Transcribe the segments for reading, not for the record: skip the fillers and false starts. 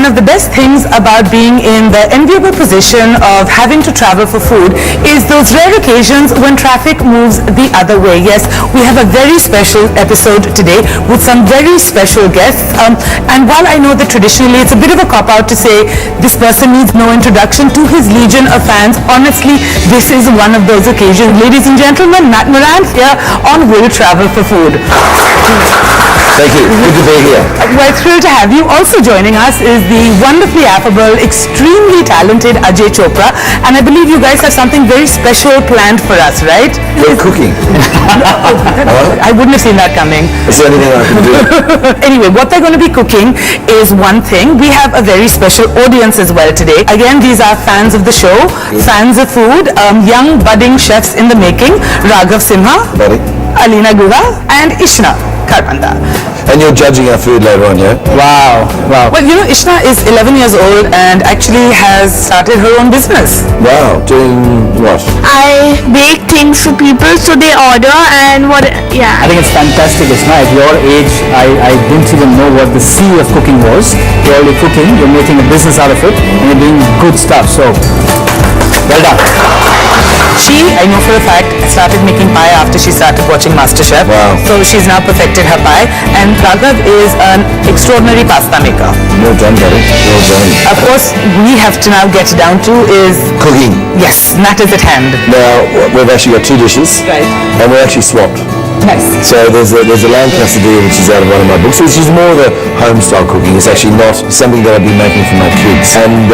of the best things about being in the enviable position of having to travel for food is those rare occasions when traffic moves the other way. Yes, we have a very special episode today with some very special guests. And while I know that traditionally it's a bit of a cop-out to say this person needs no introduction to his legion of fans, honestly, this is one of those occasions. Ladies and gentlemen, Matt Moran here on Will Travel for Food. Thank you. Good to be here. We're thrilled to have you. Also joining us is the wonderfully affable, extremely talented Ajay Chopra. And I believe you guys have something very special planned for us, right? We're cooking. I wouldn't have seen that coming. It's the only thing I can do. Anyway, what they're going to be cooking is one thing. We have a very special audience as well today. Again, these are fans of the show, fans of food, young budding chefs in the making. Raghav Simha, Buddy. Alina Guha, and Ishna Karpanda. And you're judging our food later on, yeah? Wow. Well, you know, Ishna is 11 years old and actually has started her own business. Wow. Doing what? I bake things for people, so they order and I think it's fantastic. It's nice. At your age, I didn't even know what the sea of cooking was. You're already cooking, you're making a business out of it, and you're doing good stuff. So, well done. She, I know for a fact, started making pie after she started watching MasterChef. Wow. So she's now perfected her pie. And Raghav is an extraordinary pasta maker. Well done, buddy. Well done. Of course, we have to now get down to is... Cooking. Yes, matters at hand. Now, we've actually got two dishes. Right. And we're actually swapped. Nice. So there's a lamb quesadilla, which is out of one of my books, which is more of a home style cooking. It's actually not something that I've been making for my kids. And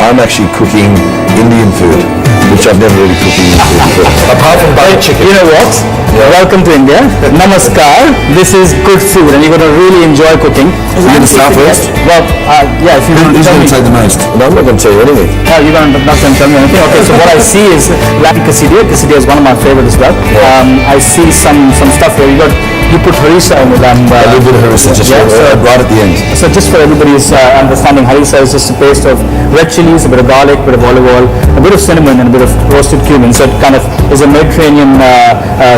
I'm actually cooking Indian food, which I've never really cooked Indian food before. Apart from butter chicken. You know what? Yeah. Welcome to India. Namaskar. This is good food and you're going to really enjoy cooking. You're going to start first? Well, yeah, if you want to Who's going to take the most? No, I'm not going to tell you anything. No, you're not going to tell me anything. Okay, so what I see is lamb quesadilla. Quesadilla is one of my favorite as well. Yeah. I see some stuff here. You put harissa in the lamb. A little bit of harissa, just right at the end. So just for everybody's understanding, harissa is just a paste of red chilies, a bit of garlic, a bit of olive oil, a bit of cinnamon, and a bit of roasted cumin. So it kind of is a Mediterranean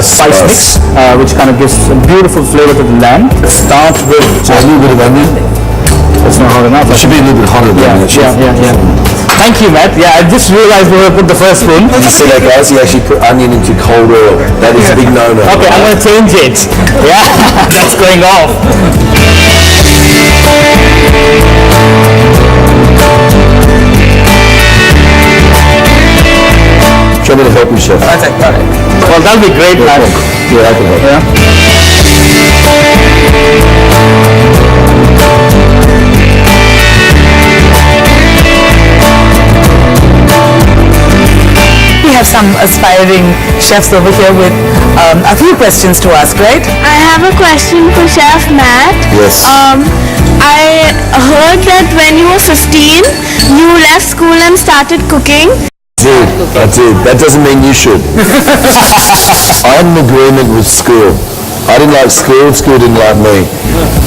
spice mix, which kind of gives a beautiful flavor to the lamb. Start with a little bit of onion. It's not hot enough. It should be a little bit hotter than that. Yeah. Thank you, Matt. Yeah, I just realized we put the first spoon. You see that, guys? You actually put onion into cold oil. That is a big no-no. Okay, I'm going to change it. Yeah, that's going off. Show me to help you, chef. Got it. Well, that'll be great, Matt. Yeah, I can help. Yeah. We have some aspiring chefs over here with a few questions to ask, right? I have a question for Chef Matt. Yes. I heard that when you were 15, you left school and started cooking. I did. That doesn't mean you should. I'm in agreement with school. I didn't like school, school didn't like me.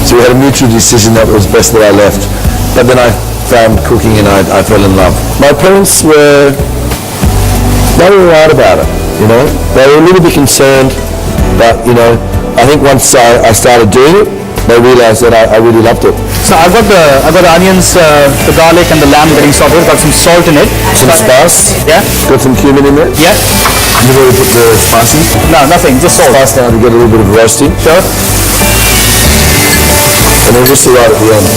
So we had a mutual decision that it was best that I left. But then I found cooking and I fell in love. My parents were right about it, you know. They were a little bit concerned, but, you know, I think once I started doing it, they realized that I really loved it. So I've got the onions, the garlic and the lamb getting sauteed. Got some salt in it. Some spice. Yeah. Got some cumin in there. Yeah. You've already put the spices? No, nothing. Just salt. Spice now to get a little bit of roasting. Sure. And then just right at the end.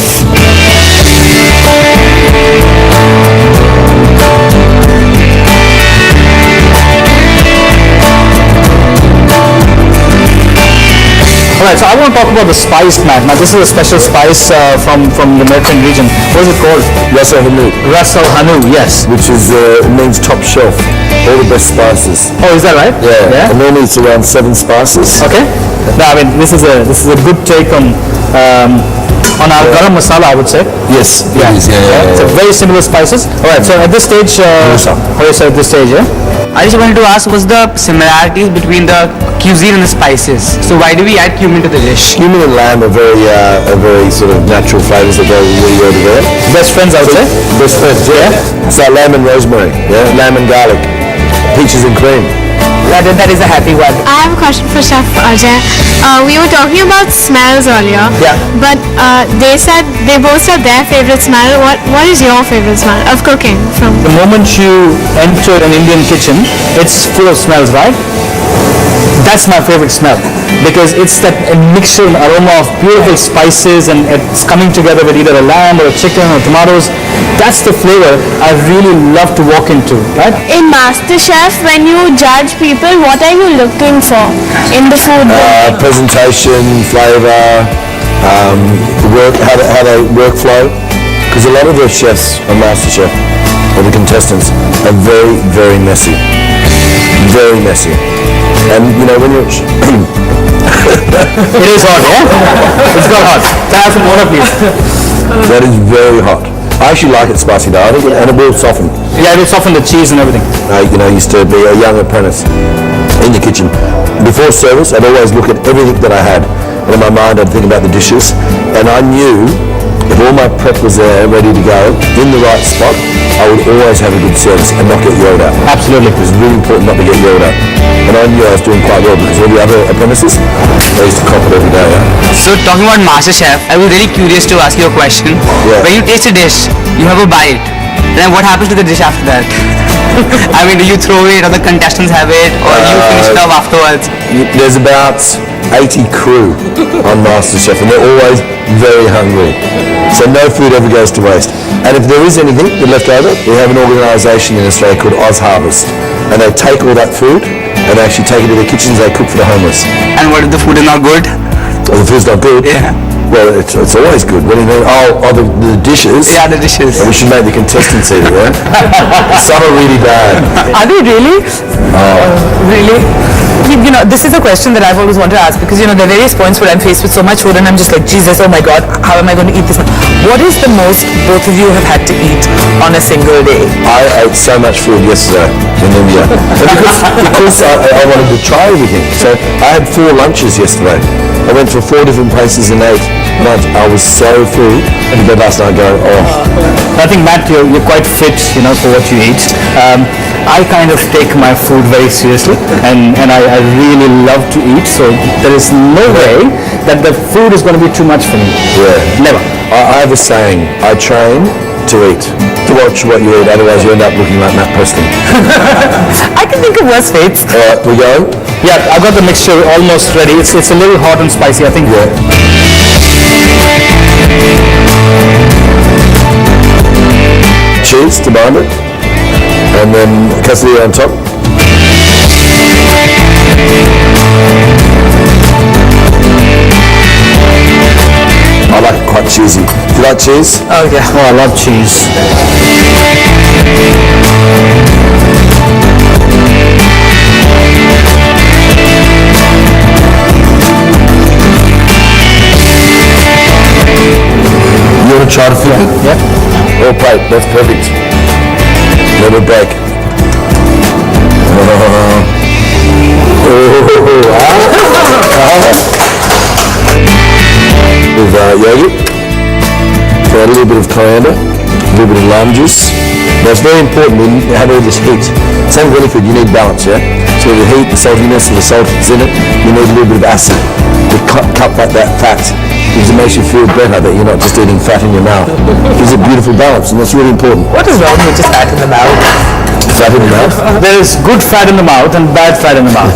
Alright, so I want to talk about the spice, Matt. Now this is a special spice from the Mediterranean region. What is it called? Ras Al Hanout. Ras Al Hanout, yes. Which is means top shelf. All the best spices. Oh, is that right? Yeah. And normally it's around 7 spices. Okay. No, I mean this is a good take on our garam masala, I would say. Yes, it is. Yeah. So very similar spices. Alright, so at this stage, harissa at this stage, yeah. I just wanted to ask, what's the similarities between the cuisine and the spices? So why do we add cumin to the dish? Cumin and lamb are very sort of natural flavors that go really well together. Best friends, I would say. Best friends, yeah. It's like lamb and rosemary, yeah. Lamb and garlic, peaches and cream. that is a happy one. I have a question for Chef Ajay. We were talking about smells earlier. Yeah. But they both said their favorite smell. What is your favorite smell of cooking from? The moment you enter an Indian kitchen, it's full of smells, right? That's my favorite smell because it's that a mixture, an aroma of beautiful spices and it's coming together with either a lamb or a chicken or tomatoes. That's the flavor I really love to walk into, right? In MasterChef, when you judge people, what are you looking for in the food? Presentation, flavour, how they workflow. Because a lot of the chefs on MasterChef, or the contestants, are very, very messy. Very messy. And you know, when you're... It is hot, yeah? It's got hot. Can I have some water, please? That is very hot. I actually like it spicy though, I think, and it will soften. Yeah, it will soften the cheese and everything. I used to be a young apprentice in the kitchen. Before service, I'd always look at everything that I had. And in my mind, I'd think about the dishes. And I knew if all my prep was there, ready to go, in the right spot, I would always have a good service and not get yelled at. Absolutely. It was really important not to get yelled at. And I knew I was doing quite well because all the other apprentices, they used to cop it every day. Yeah? So talking about MasterChef, I was really curious to ask you a question. Yeah. When you taste a dish, you have a bite. Then what happens to the dish after that? I mean, do you throw it or the contestants have it or you finish it off afterwards? There's about 80 crew on MasterChef and they're always very hungry. So no food ever goes to waste. And if there is anything left over, we have an organisation in Australia called Oz Harvest. And they take all that food and they actually take it to their kitchens, they cook for the homeless. And what if the food is not good? Well, the food's not good. Yeah. Well, it's always good. What do you mean? Oh, the dishes. Yeah, the dishes. We should make the contestants eat it, yeah? Some are really bad. Are they really? Really? You know, this is a question that I've always wanted to ask because, you know, there are various points where I'm faced with so much food and I'm just like, Jesus, oh my God, how am I going to eat this? What is the most both of you have had to eat on a single day? I ate so much food yesterday in India. And because I wanted to try everything. So I had 4 lunches yesterday. I went to 4 different places and ate lunch. I was so full. And in bed last night going, oh. I think, Matt, you're quite fit, for what you eat. I kind of take my food very seriously and I really love to eat, so there is no way that the food is going to be too much for me. Yeah. Never. I have a saying, I train to eat, to watch what you eat, otherwise you end up looking like Matt Preston. I can think of worse fates. Alright, we go? Yeah, I got the mixture almost ready. It's a little hot and spicy, I think. Yeah. Cheese to bind it, and then quesadilla on top. I like it quite cheesy. Do you like cheese? Oh yeah, I love cheese. You want to try to flip it? Yeah. All plate, that's perfect. Let it break. With yogurt, so add a little bit of coriander, a little bit of lime juice. Now it's very important when you have all this heat. Same with any food, you need balance, yeah? So the heat, the saltiness and the salt that's in it, you need a little bit of acid to cut back that fat. Because it makes you feel better that you're not just eating fat in your mouth. It gives a beautiful balance and that's really important. What is wrong with just fat in the mouth? Fat in the mouth? There is good fat in the mouth and bad fat in the mouth.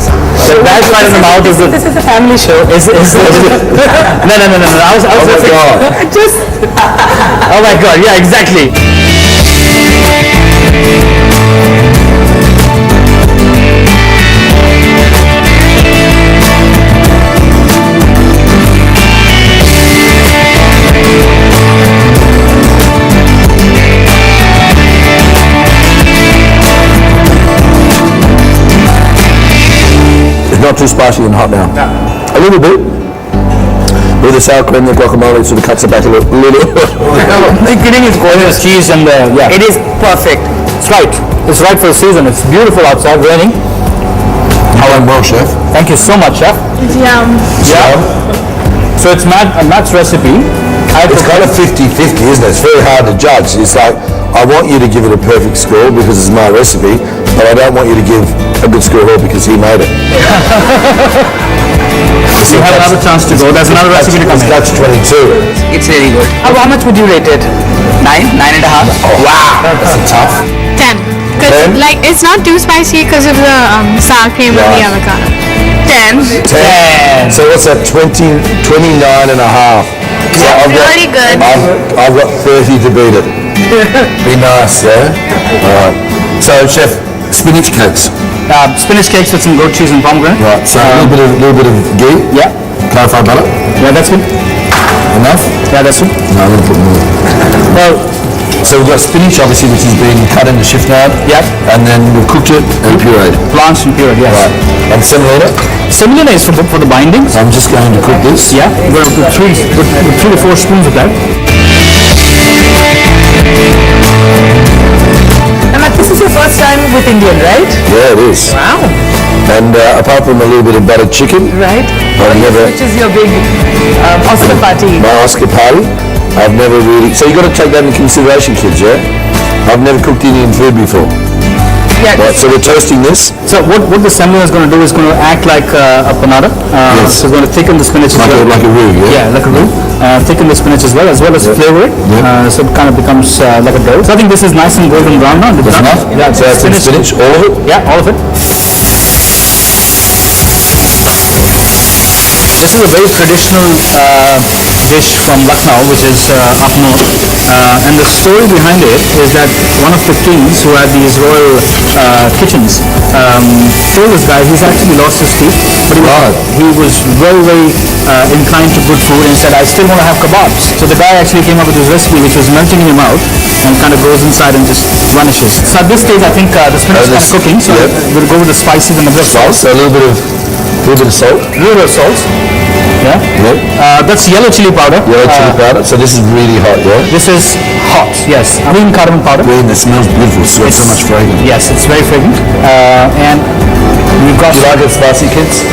The bad fat in the mouth is the... This is a family show. No. I was Oh my God. Just... Oh my God, yeah, exactly. Not too spicy and hot now. No. A little bit. With the sour cream, the guacamole sort of cuts it back a little. The kidding is going with cheese and yeah. It is perfect. It's right. It's right for the season. It's beautiful outside, raining. How long well, chef? Thank you so much, chef. Yum. Yeah. So it's Matt's recipe. It's kind of 50-50, isn't it? It's very hard to judge. It's like, I want you to give it a perfect score because it's my recipe, but I don't want you to give a good score here because he made it. You have another chance to go. There's another recipe to come in. That's 22. It's really good. How much would you rate it? 9, 9.5. Oh, wow. That's a tough. 10. Because 10? like it's not too spicy because of the sour cream and the Right. avocado. 10. 10. So what's that? 29 and a half. So Yeah, really good. I've got 30 to beat it. Be nice, yeah? Alright. So, Chef, spinach cakes. Spinach cakes with some goat cheese and pomegranate. Right, so a little bit of ghee. Yeah. Clarified butter. Yeah, that's good. Enough? Yeah, that's good. No, I'm going to put more. Well, So we've got spinach, obviously, which has been cut into shift nard. Yep. And then we've cooked it and pureed. blanched and pureed, yes. Right. And semolina. Semolina is for the binding. So I'm just going to cook this. Yeah, we're going to put 3 to 4 spoons of that. And this is your first time with Indian, right? Yeah, it is. Wow. And apart from a little bit of buttered chicken, Right. I've never... Which is your big Oscar party. My Oscar party, I've never really... So you've got to take that into consideration, kids, yeah? I've never cooked Indian food before. Yeah. Right, so we're toasting this. So what the semolina is going to do is going to act like a panada. Yes. So it's going to thicken the spinach as well. Like a roux, yeah? Yeah, like a roux. Thicken the spinach as well as flavor it. Yeah. So it kind of becomes like a dough. So I think this is nice and golden brown now. That's enough? Yeah, So that's in spinach, all of it? Yeah, all of it. This is a very traditional dish from Lucknow, which is up north. And the story behind it is that one of the kings who had these royal kitchens told this guy he's actually lost his teeth, but he was very, very inclined to good food and said, I still want to have kebabs. So the guy actually came up with this recipe which was melting in your mouth and kind of goes inside and just vanishes. So at this stage, I think the spinach is kind of cooking, so we'll go with the spices and a bit of salt. So a little bit of salt. A little bit of salt. Yeah. Yep. That's yellow chili powder. Yellow chili powder. So this is really hot, yeah? This is hot, yes. Green cardamom powder. Green, that smells beautiful. So it's so much fragrance. Yes, it's very fragrant. And we've got... Do you like it spicy, kids?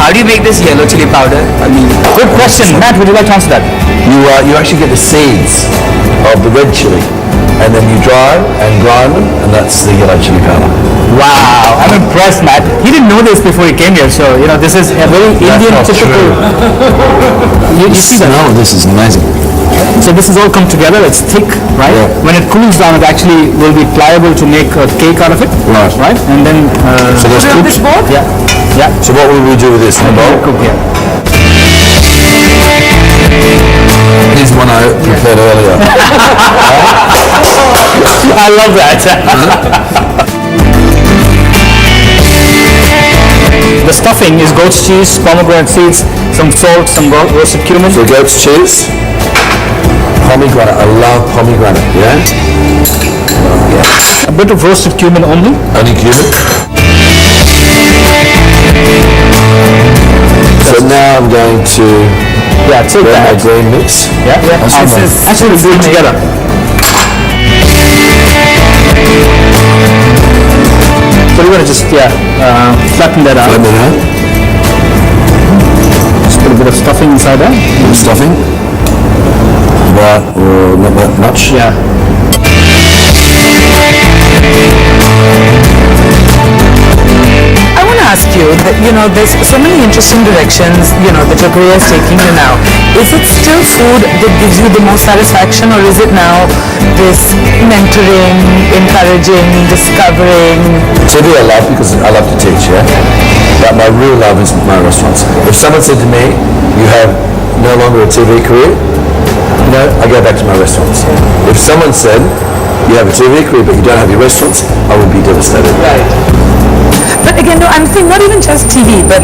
How do you make this yellow chili powder? I mean, Good question. Matt, would you like to answer that? You actually get the seeds of the red chili, and then you dry and grind them, and that's the yellow chili powder. Wow, I'm impressed, Matt. He didn't know this before he came here, so, this is a very Indian not typical... true. You see that? smell of this is amazing. So this has all come together, it's thick, right? Yeah. When it cools down, it actually will be pliable to make a cake out of it. Right. Right? And then... So that's Put it on this cooked. board? yeah. Yeah. So what will we do with this? In a bowl? Cook, yeah. Here's one I prepared earlier. I love that. The stuffing is goat's cheese, pomegranate seeds, some salt, some roasted cumin. So goat's cheese, pomegranate. I love pomegranate, yeah? A bit of roasted cumin only. Only cumin. So now I'm going to Yeah, take grab my that. green mix. Yeah, yeah. Actually, we'll do it together. So we're going to just, flatten that out. Let me know. Just put a bit of stuffing inside there. Little stuffing. Right, or not that much. Yeah. I want to ask you that, there's so many interesting directions, that your career is taking you now. Is it still food that gives you the most satisfaction, or is it now this mentoring, encouraging, discovering? TV I love because I love to teach, yeah? But my real love is my restaurants. If someone said to me, you have no longer a TV career, I go back to my restaurants. If someone said, you have a TV career but you don't have your restaurants, I would be devastated. Right. But again, no, I'm thinking not even just TV, but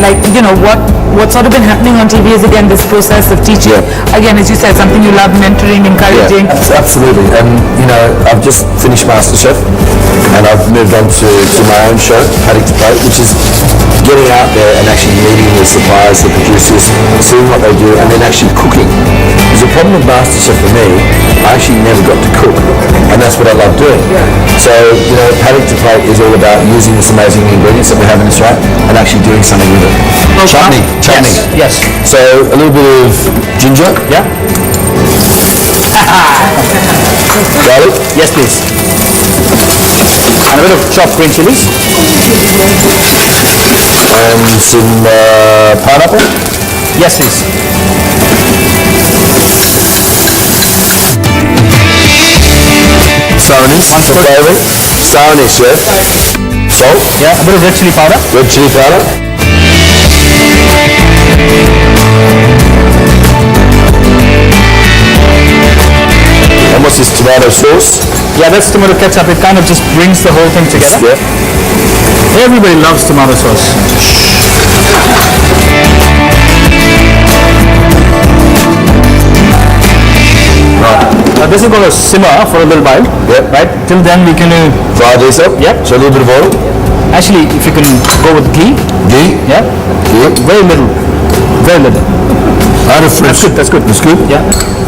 what's sort of been happening on TV is again this process of teaching. Yeah. Again, as you said, something you love, mentoring, encouraging. Yeah, absolutely. And, I've just finished MasterChef and I've moved on to my own show, Paddock to Plate, which is getting out there and actually meeting the suppliers, the producers, seeing what they do, and then actually cooking. There's a problem with MasterChef for me, I actually never got to cook, and that's what I love doing. So, Paddock to Plate is all about using this amazing ingredients that we have in Australia and actually doing something with it. Chutney. Yes. So, a little bit of ginger. Yeah. Garlic. Yes, please. And a bit of chopped green chilies. And some pineapple. Yes, please. Sarnies for flavour. Sarnies, chef. Salt. Yeah, a bit of red chili powder. Red chili powder. And what's this, tomato sauce? Yeah, that's tomato ketchup. It kind of just brings the whole thing together. Yeah. Everybody loves tomato sauce. Right. This is going to simmer for a little while. Yep. Right. Till then we can Fry this up. Yep. So a little bit of oil. actually, if you can go with ghee. Ghee. Yeah. Yeah. Very little. Very little. Out of That's good. That's good. That's good. Yeah.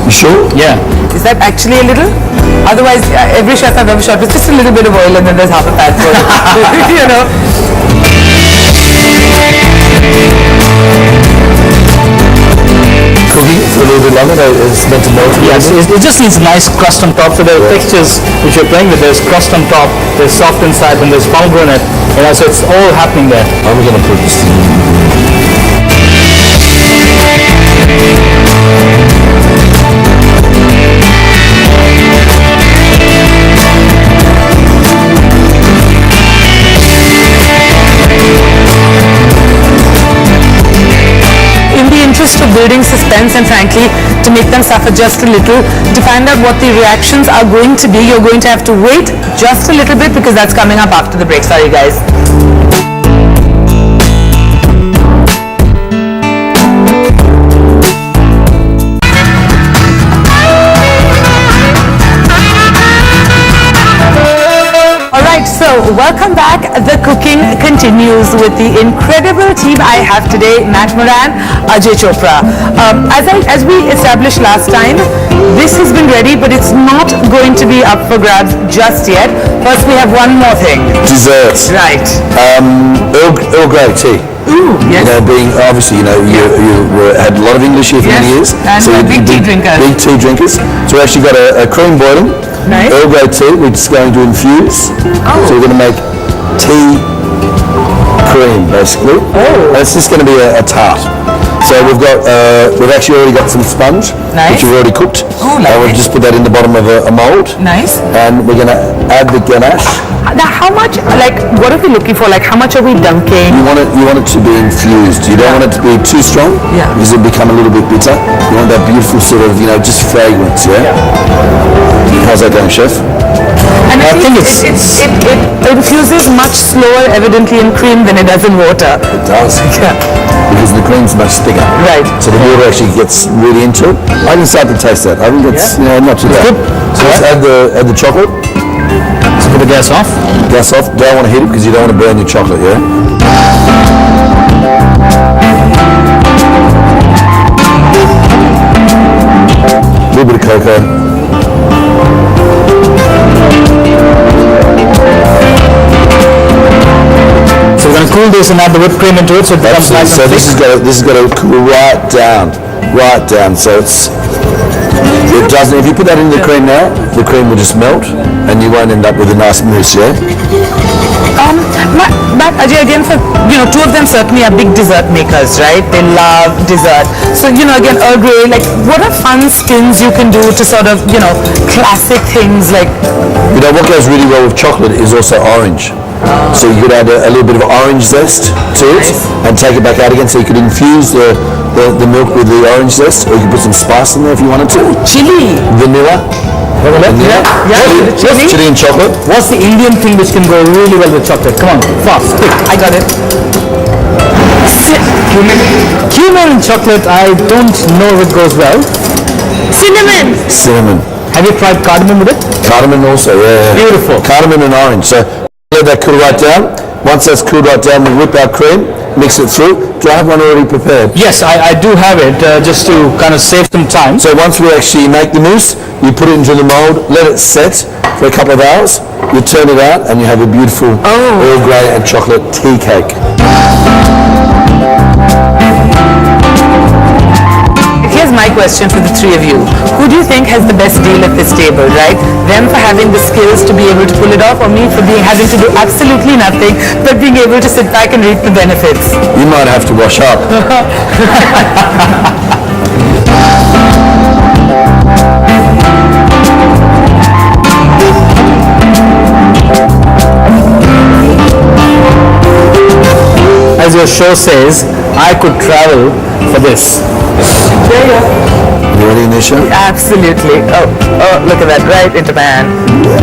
You sure? Yeah. Is that actually a little? Otherwise, every chef I've ever shot with just a little bit of oil and then there's half a pan full. You know. Cooking for a little bit longer. It's meant to melt. Yes, it just needs a nice crust on top. So the textures which you're playing with, there's crust on top, there's soft inside, and there's pomegranate. You know, so it's all happening there. How are we going to put this in? To building suspense and frankly to make them suffer just a little, to find out what the reactions are going to be, you're going to have to wait just a little bit because that's coming up after the break. Sorry guys. So, welcome back. The cooking continues with the incredible team I have today, Matt Moran, Ajay Chopra. As we established last time, this has been ready, but it's not going to be up for grabs just yet. First, we have one more thing. Desserts. Right. Earl Grey tea. Ooh, yes. You know, being obviously, you had a lot of English here for many years. And so big tea drinkers. Big tea drinkers. So we actually got a cream boiling. Nice. Earl Grey tea, we're just going to infuse. Oh. So we're going to make tea cream, basically. Oh. And it's just going to be a tart. So we've actually already got some sponge, Nice. which we've already cooked. Oh, And lovely. we'll just put that in the bottom of a mould. Nice. And we're going to add the ganache. Now, how much, what are we looking for? How much are we dunking? You want it to be infused. You don't want it to be too strong, Yeah. because it'll become a little bit bitter. You want that beautiful sort of, just fragrance, yeah? How's that going, chef? And I think it infuses much slower, evidently, in cream than it does in water. It does. Yeah. Because the cream's much thicker. Right. So the water actually gets really into it. I can start to taste that. I think it's not too bad. So let's add the chocolate. Let's put the gas off. Gas off. Don't want to heat it because you don't want to burn your chocolate, yeah? A little bit of cocoa. So we're going to cool this and add the whipped cream into it so it becomes nice So and this thick. has got to cool right down. So it doesn't. If you put that in the cream now, the cream will just melt, and you won't end up with a nice mousse, yeah? But Ajay, again, for two of them certainly are big dessert makers, right? They love dessert. So again, Earl Grey, what are fun spins you can do to sort of classic things like? What goes really well with chocolate is also orange. So you could add a little bit of orange zest to it and take it back out again. So you could infuse the milk with the orange zest, or you could put some spice in there if you wanted to. Chili. Vanilla. Yeah. Chili and chocolate. What's the Indian thing which can go really well with chocolate? Come on, fast, quick. I got it. Cumin and chocolate, I don't know if it goes well. Cinnamon. Have you tried cardamom with it? Cardamom also, yeah. Beautiful. Cardamom and orange. So let that cool right down. Once that's cooled right down, we whip our cream, mix it through. Do I have one already prepared? Yes, I do have it, just to kind of save some time. So once we actually make the mousse, you put it into the mould, let it set for a couple of hours, you turn it out, and you have a beautiful Earl Grey and chocolate tea cake. Here's my question for the three of you. Who do you think has the best deal at this table, right? Them for having the skills to be able to pull it off, or me for having to do absolutely nothing but being able to sit back and reap the benefits? You might have to wash up. As your show says, I could travel for this. You ready, Nisha? Absolutely. Oh, look at that, right into man.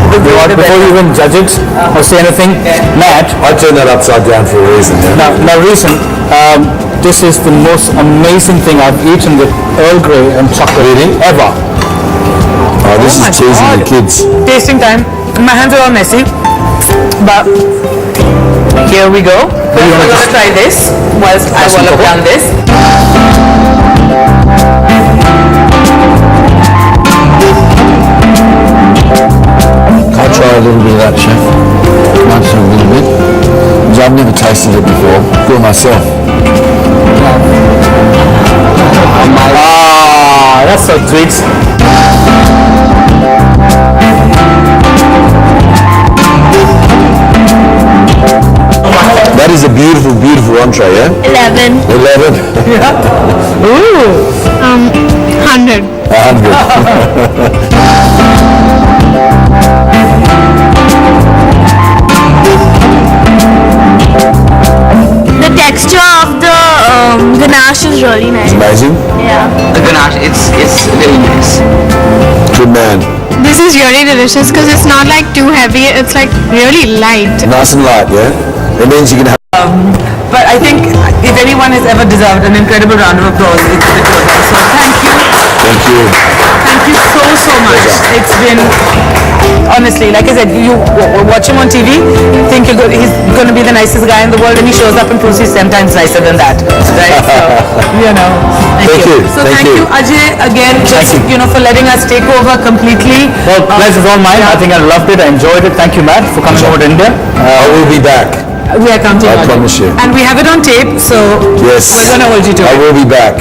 Before you even judge it or say anything, Matt, I turned that upside down for a reason. Yeah? now reason, this is the most amazing thing I've eaten with Earl Grey and chocolate ever. Oh, this my is teasing God. the kids. Tasting time. My hands are all messy, but here we go. We're going to try this whilst I wallop down this. I'll try a little bit of that, chef. Might try a little bit. Because I've never tasted it before. Do it myself. Ah, that's so sweet. That is a beautiful, beautiful entree, yeah? 11. 11? 100. 100. The texture of the ganache is really nice. Amazing. Yeah. The ganache, it's really nice. Good man. This is really delicious because it's not like too heavy. It's like really light. Nice and light, yeah? It means you can have... But I think if anyone has ever deserved an incredible round of applause, it's the two of them. So thank you. Thank you. Thank you so much. It's been, honestly, like I said, you watch him on TV, think he's going to be the nicest guy in the world, and he shows up and proves he's 10 times nicer than that. Right? So, you know. Thank you. So thank you, Ajay, again, just, for letting us take over completely. Well, pleasure's all mine. I think I loved it. I enjoyed it. Thank you, Matt, for coming over to India. I will be back. We are counting on I it. promise you. And we have it on tape, so Yes. we're going to hold you to I it. will be back.